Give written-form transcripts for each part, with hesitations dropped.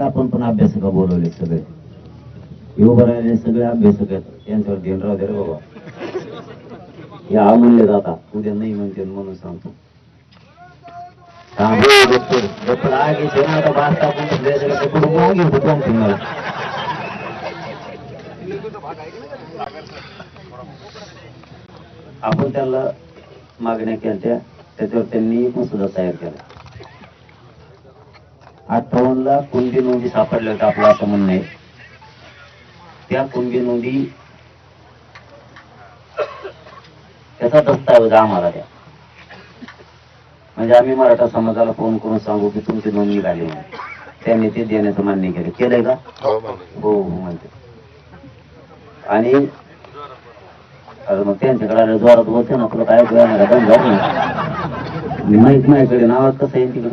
आपण पण अभ्यासक बोलवले सगळे उभं राहिले सगळे अभ्यासक आहेत यांच्यावर ध्यान राहू दे रे बाबा. या म्हणले जाता उद्या नाही म्हणते म्हणून सांगतो. आपण त्याला मागण्या केल्या त्याच्यावर त्यांनी मसुदा तयार केला. 58 कुणबी नोंदी सापडल्या होत्या आपलं असं म्हणणं आहे. त्या कुणबी नोंदी त्याचा दस्तावेज आम्हाला द्या म्हणजे आम्ही मराठा समाजाला फोन करून सांगू की तुमची नोंद निघाली म्हणून. त्यांनी ते देण्याचं मान्य केलं. केलंय का? हो हो म्हणते. आणि मग त्यांच्याकडे जोरात बोलते ना तुला काय माहित माझ्याकडे नावात कसं आहे तिकडं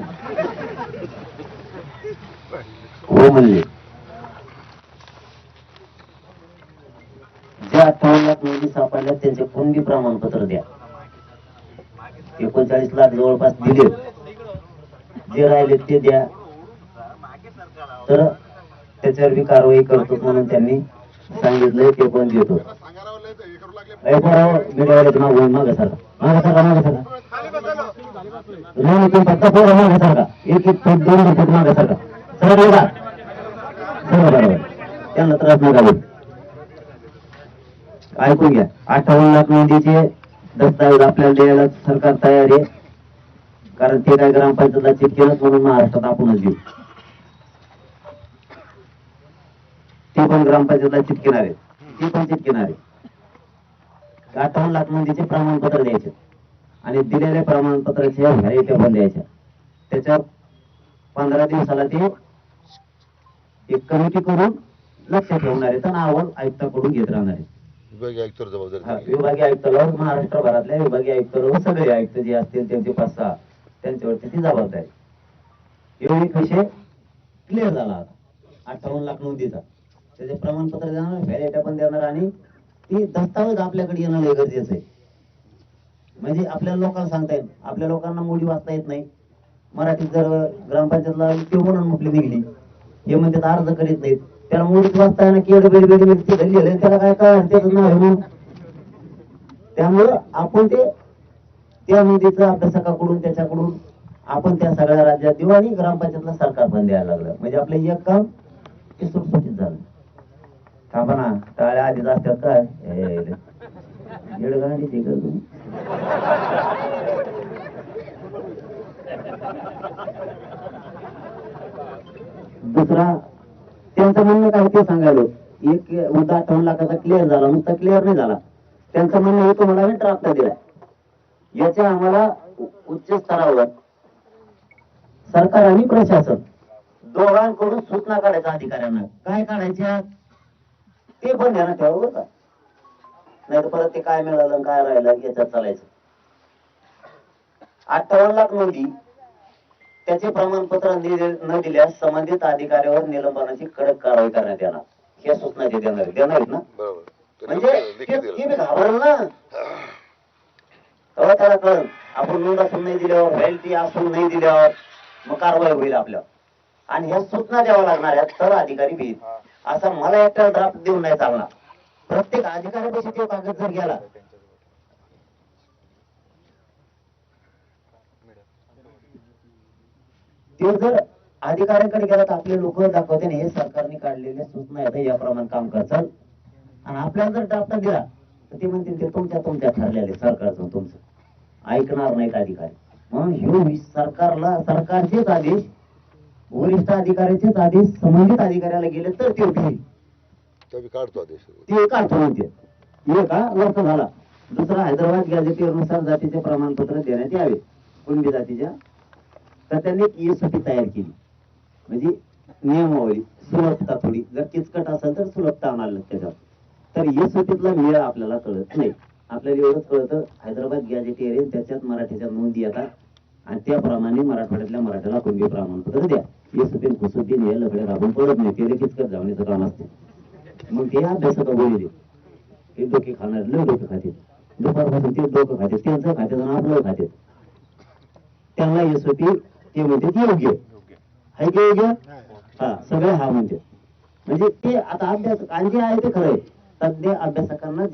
हो म्हणले. ज्या 58 नोंदी सापडल्या त्यांचे कुणबी प्रमाणपत्र द्या. 39 लाख जवळपास दिले. जे राहिले ते द्या तर त्याच्यावर बी कारवाई करतो म्हणून त्यांनी सांगितलंय. ते पण देतो. मागे सारखा एक एक फूट 2 फूट मागे सारखा सर्व बरोबर त्यांना त्रास नका देऊ. ऐकून घ्या. 58 लाख नोंदीचे दस्तावेज आपल्याला द्यायला सरकार तयार आहे. कारण ते काय ग्रामपंचायतला चिटकेलच म्हणून महाराष्ट्रात आपणच देऊ. ते पण ग्रामपंचायतला चिटकेणार आहे. ते पण चिटकेणार आहे. 58 लाख नोंदीचे प्रमाणपत्र द्यायचे आणि दिलेल्या प्रमाणपत्राच्या व्हॅलिडिटी पण द्यायच्या. त्याच्यावर 15 दिवसाला ते एक कमिटी करून लक्ष ठेवणार आहे. तर अहवाल आयुक्ताकडून घेत राहणार आहे. विभागीय आयुक्ताला महाराष्ट्रभरातल्या विभागीय आयुक्ताला सगळे आयुक्त जे असतील त्यांचे 5-6 त्यांच्यावरती ती जबाबदारी. एवढी विषय क्लिअर झाला. आता 58 लाख नोंदीचा त्याचे प्रमाणपत्र देणार, व्हॅलिडिटी पण देणार आणि ती दस्तावेज आपल्याकडे येणं लय गरजेचं आहे. म्हणजे आपल्याला लोकांना सांगता येईल. आपल्या लोकांना मोडी वाचता येत नाही. मराठीत जर ग्रामपंचायतला ते म्हणून मुकली निघली हे म्हणते अर्ज करीत नाहीत. त्याला मोडीत वाचता येणं केड बेड लिहिलंय त्याला काय काय त्याचं नाव म्हणून. त्यामुळं आपण ते त्या नोंदीचं अभ्यासकाकडून त्याच्याकडून आपण त्या सगळ्या राज्यात देऊ आणि ग्रामपंचायतला सरकार पण द्यायला लागलं. म्हणजे आपलं एक काम ते सुटसुटीत झालं. थांबा ना टाळ्या आधीच असतात काय दुसरा त्यांचं म्हणणं काय ते सांगायलो. एक मुद्दा 58 लाखाचा क्लिअर झाला. नुसता क्लिअर नाही झाला. त्यांचं म्हणणं हे तुम्हाला मी ड्राफ्ट दिलाय. याच्या आम्हाला उच्च स्तरावर सरकार आणि प्रशासन दोघांकडून सूचना काढायच्या अधिकाऱ्यांना. काय काढायच्या ते पण ध्यानात ठेवा बरं का. नाही तर परत ते काय मिळालं काय राहिलं याच्यात चालायचं. 58 लाख नोंदी त्याचे प्रमाणपत्र न दिल्यास संबंधित अधिकाऱ्यावर निलंबनाची कडक कारवाई करण्यात येणार. हे सूचना ते देणार ना. म्हणजे घाबरल ना तेव्हा त्याला कळलं. आपण नोंद असून नाही दिल्यावर व्हॅलिडिटी असून नाही दिल्यावर मग कारवाई होईल आपल्यावर. आणि ह्या सूचना द्याव्या लागणार आहेत तर अधिकारी घेईल. असा मला एकटा ड्राफ्ट देऊन नाही चालणार. प्रत्येक अधिकाऱ्यापेक्षा ते कागद जर गेला ते जर अधिकाऱ्यांकडे गेला तर आपले लोक दाखवते हे सरकारने काढलेल्या सूचना आहेत याप्रमाणे काम करचाल. आणि आपल्याला जर ड्राफ्ट दिला तर ते म्हणतील ते तुमच्या ठरलेले सरकारचं तुमचं ऐकणार नाहीत अधिकारी. म्हणून ह्यो सरकारचेच आदेश वरिष्ठ अधिकाऱ्याचेच आदेश संबंधित अधिकाऱ्याला गेले तर ते घेईल. ते काढतो म्हणते. एक वर्ष झाला. दुसरा हैदराबाद गॅझेटियरनुसार जातीचे प्रमाणपत्र देण्यात यावे कुणबी जातीच्या. तर त्यांनी ESOP तयार केली. म्हणजे नियमावली सुलभता थोडी जर किचकट असेल तर सुलभता आणायला त्याच्यावर. तर ESOPतला मेळा आपल्याला कळत नाही. आपल्याला एवढंच कळतं हैदराबाद गॅझेटियर त्याच्यात मराठीच्या नोंदी येतात आणि त्याप्रमाणे मराठवाड्यातल्या मराठ्याला कुणबी प्रमाणपत्र द्या. ESOP खुसुद्दीन हे लकडे राबून पडत नाही. ते किचकट जावण्याचं काम असते. मग ते अभ्यासक बोलले हे डोके खाणार लय डोके खाते. दुपारपासून ते डोकं खाते. त्यांचं खात्याचं नाव आपलं खाते. त्यांना ESOP ते म्हणते योग्य आहे की योग्य हा सगळे हा म्हणजे ते आता अभ्यास आणि जे आहे ते खरं आहे. तज्ञ अभ्यासकांना